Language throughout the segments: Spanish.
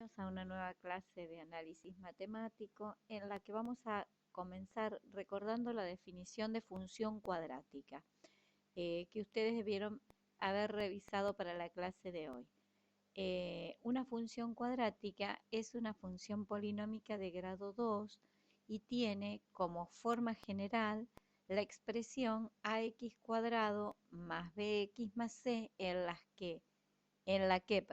bienvenidos a una nueva clase de análisis matemático en la que vamos a comenzar recordando la definición de función cuadrática que ustedes debieron haber revisado para la clase de hoy. Una función cuadrática es una función polinómica de grado 2 y tiene como forma general la expresión ax cuadrado más bx más c en la que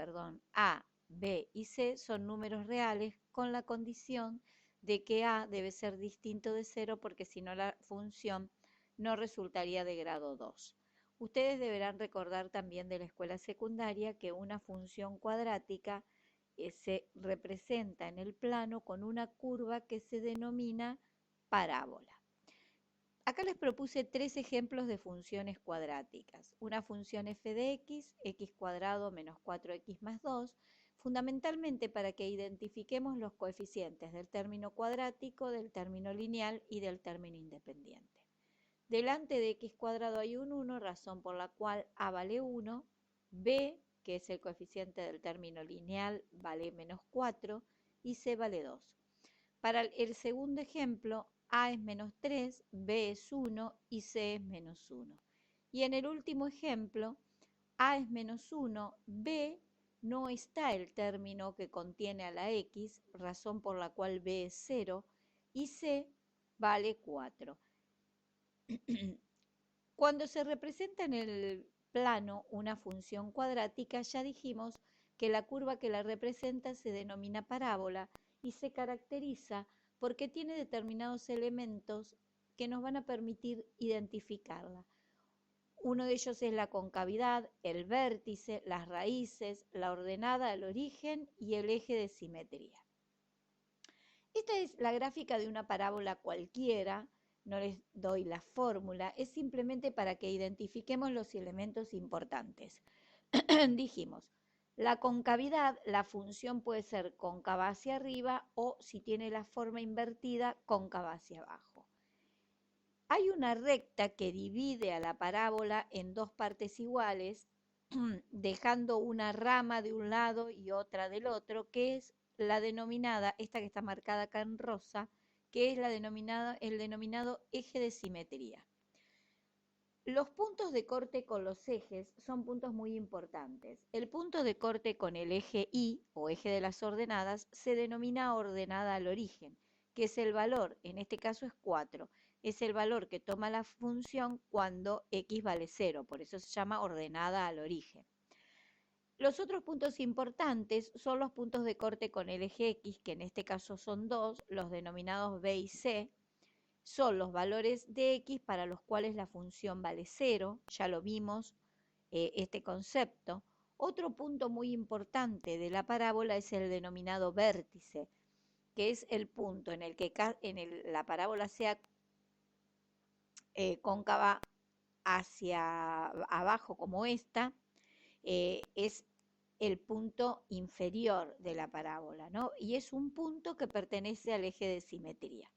a, b y c son números reales con la condición de que a debe ser distinto de 0 porque si no la función no resultaría de grado 2. Ustedes deberán recordar también de la escuela secundaria que una función cuadrática se representa en el plano con una curva que se denomina parábola. Acá les propuse tres ejemplos de funciones cuadráticas. Una función f de x cuadrado menos 4x más 2, fundamentalmente para que identifiquemos los coeficientes del término cuadrático, del término lineal y del término independiente. Delante de x cuadrado hay un 1, razón por la cual a vale 1, b, que es el coeficiente del término lineal, vale menos 4 y c vale 2. Para el segundo ejemplo, a es menos 3, b es 1 y c es menos 1. Y en el último ejemplo, a es menos 1, b no está el término que contiene a la x, razón por la cual b es 0, y c vale 4. Cuando se representa en el plano una función cuadrática, ya dijimos que la curva que la representa se denomina parábola y se caracteriza porque tiene determinados elementos que nos van a permitir identificarla. Uno de ellos es la concavidad, el vértice, las raíces, la ordenada al origen y el eje de simetría. Esta es la gráfica de una parábola cualquiera, no les doy la fórmula, es simplemente para que identifiquemos los elementos importantes. Dijimos, la concavidad, la función puede ser cóncava hacia arriba o si tiene la forma invertida, cóncava hacia abajo. Hay una recta que divide a la parábola en dos partes iguales, dejando una rama de un lado y otra del otro, que es la denominada, esta que está marcada acá en rosa, que es el denominado eje de simetría. Los puntos de corte con los ejes son puntos muy importantes. El punto de corte con el eje Y o eje de las ordenadas se denomina ordenada al origen, que es el valor, en este caso es 4, es el valor que toma la función cuando x vale 0, por eso se llama ordenada al origen. Los otros puntos importantes son los puntos de corte con el eje X, que en este caso son 2, los denominados B y C, son los valores de X para los cuales la función vale 0, ya lo vimos este concepto. Otro punto muy importante de la parábola es el denominado vértice, que es el punto en el que la parábola sea cóncava hacia abajo como esta, es el punto inferior de la parábola, ¿no? Y es un punto que pertenece al eje de simetría.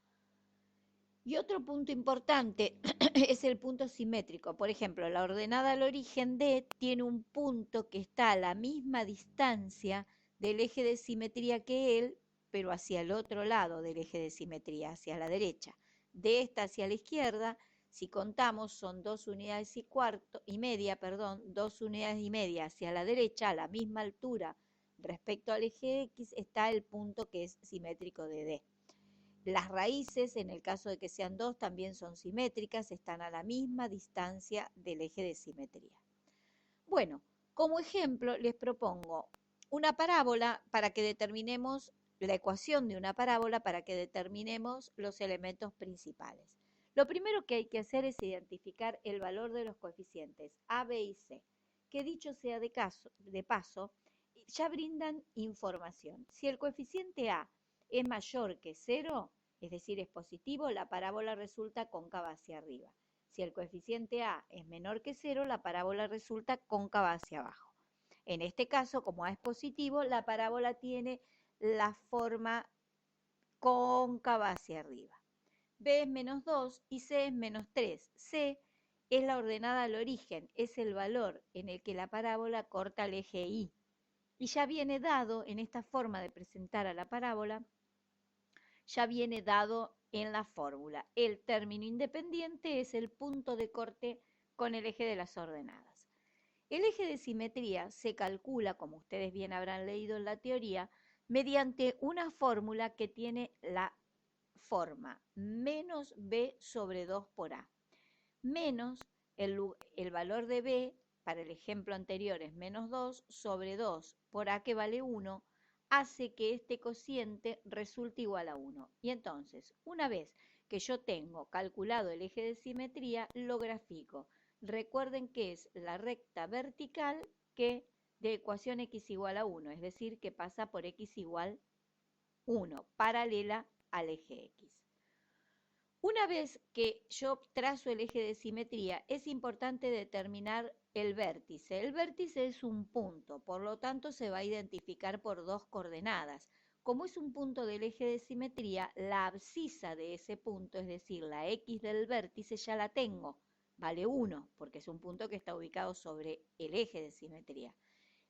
Y otro punto importante es el punto simétrico. Por ejemplo, la ordenada al origen D tiene un punto que está a la misma distancia del eje de simetría que él, pero hacia el otro lado del eje de simetría, hacia la derecha. De esta hacia la izquierda, si contamos, son 2 unidades y media, 2 unidades y media hacia la derecha, a la misma altura respecto al eje X, está el punto que es simétrico de D. Las raíces, en el caso de que sean 2, también son simétricas, están a la misma distancia del eje de simetría. Bueno, como ejemplo les propongo una parábola para que determinemos la ecuación de una parábola para que determinemos los elementos principales. Lo primero que hay que hacer es identificar el valor de los coeficientes A, B y C, que dicho sea de paso, ya brindan información. Si el coeficiente A es mayor que 0, es decir, es positivo, la parábola resulta cóncava hacia arriba. Si el coeficiente A es menor que 0, la parábola resulta cóncava hacia abajo. En este caso, como A es positivo, la parábola tiene la forma cóncava hacia arriba. B es menos 2 y C es menos 3. C es la ordenada al origen, es el valor en el que la parábola corta el eje Y. Y ya viene dado en esta forma de presentar a la parábola, ya viene dado en la fórmula. El término independiente es el punto de corte con el eje de las ordenadas. El eje de simetría se calcula, como ustedes bien habrán leído en la teoría, mediante una fórmula que tiene la forma menos b sobre 2 por a. Menos el valor de b, para el ejemplo anterior es menos 2, sobre 2 por a que vale 1, hace que este cociente resulte igual a 1. Y entonces, una vez que yo tengo calculado el eje de simetría, lo grafico. Recuerden que es la recta vertical que de ecuación x igual a 1, es decir, que pasa por x igual 1, paralela al eje x. Una vez que yo trazo el eje de simetría, es importante determinar el vértice. El vértice es un punto, por lo tanto se va a identificar por dos coordenadas. Como es un punto del eje de simetría, la abscisa de ese punto, es decir, la x del vértice, ya la tengo. Vale 1, porque es un punto que está ubicado sobre el eje de simetría.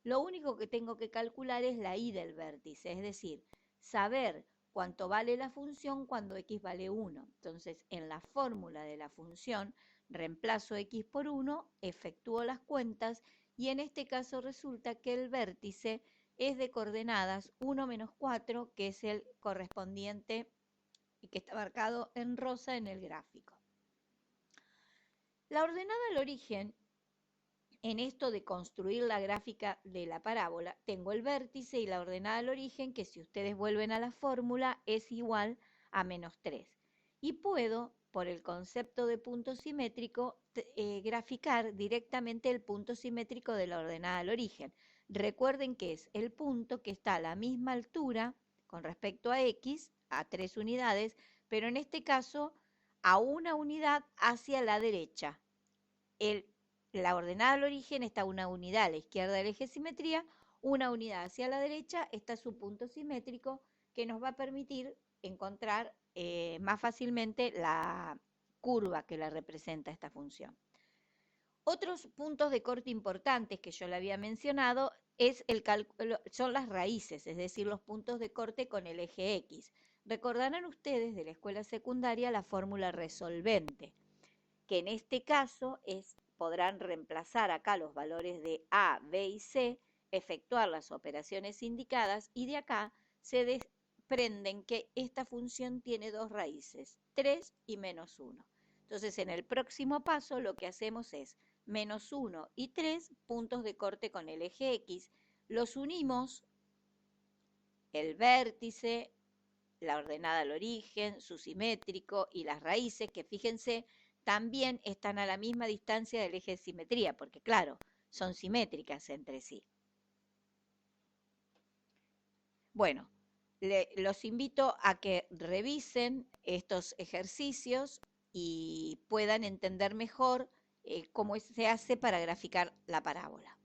Lo único que tengo que calcular es la y del vértice, es decir, saber cuánto vale la función cuando x vale 1. Entonces, en la fórmula de la función, reemplazo x por 1, efectúo las cuentas y en este caso resulta que el vértice es de coordenadas 1 menos 4, que es el correspondiente y que está marcado en rosa en el gráfico. La ordenada al origen, en esto de construir la gráfica de la parábola, tengo el vértice y la ordenada al origen, que si ustedes vuelven a la fórmula es igual a menos 3. Y puedo, por el concepto de punto simétrico, graficar directamente el punto simétrico de la ordenada al origen. Recuerden que es el punto que está a la misma altura con respecto a x, a 3 unidades, pero en este caso a una unidad hacia la derecha. La ordenada al origen está una unidad a la izquierda del eje de simetría, una unidad hacia la derecha está su punto simétrico que nos va a permitir encontrar más fácilmente la curva que la representa esta función. Otros puntos de corte importantes que yo le había mencionado son las raíces, es decir, los puntos de corte con el eje X. Recordarán ustedes de la escuela secundaria la fórmula resolvente, que en este caso podrán reemplazar acá los valores de A, B y C, efectuar las operaciones indicadas y de acá se desprenden que esta función tiene dos raíces, 3 y menos 1. Entonces en el próximo paso lo que hacemos es menos 1 y 3 puntos de corte con el eje X, los unimos, el vértice, la ordenada al origen, su simétrico y las raíces, que fíjense, también están a la misma distancia del eje de simetría, porque claro, son simétricas entre sí. Bueno, los invito a que revisen estos ejercicios y puedan entender mejor cómo se hace para graficar la parábola.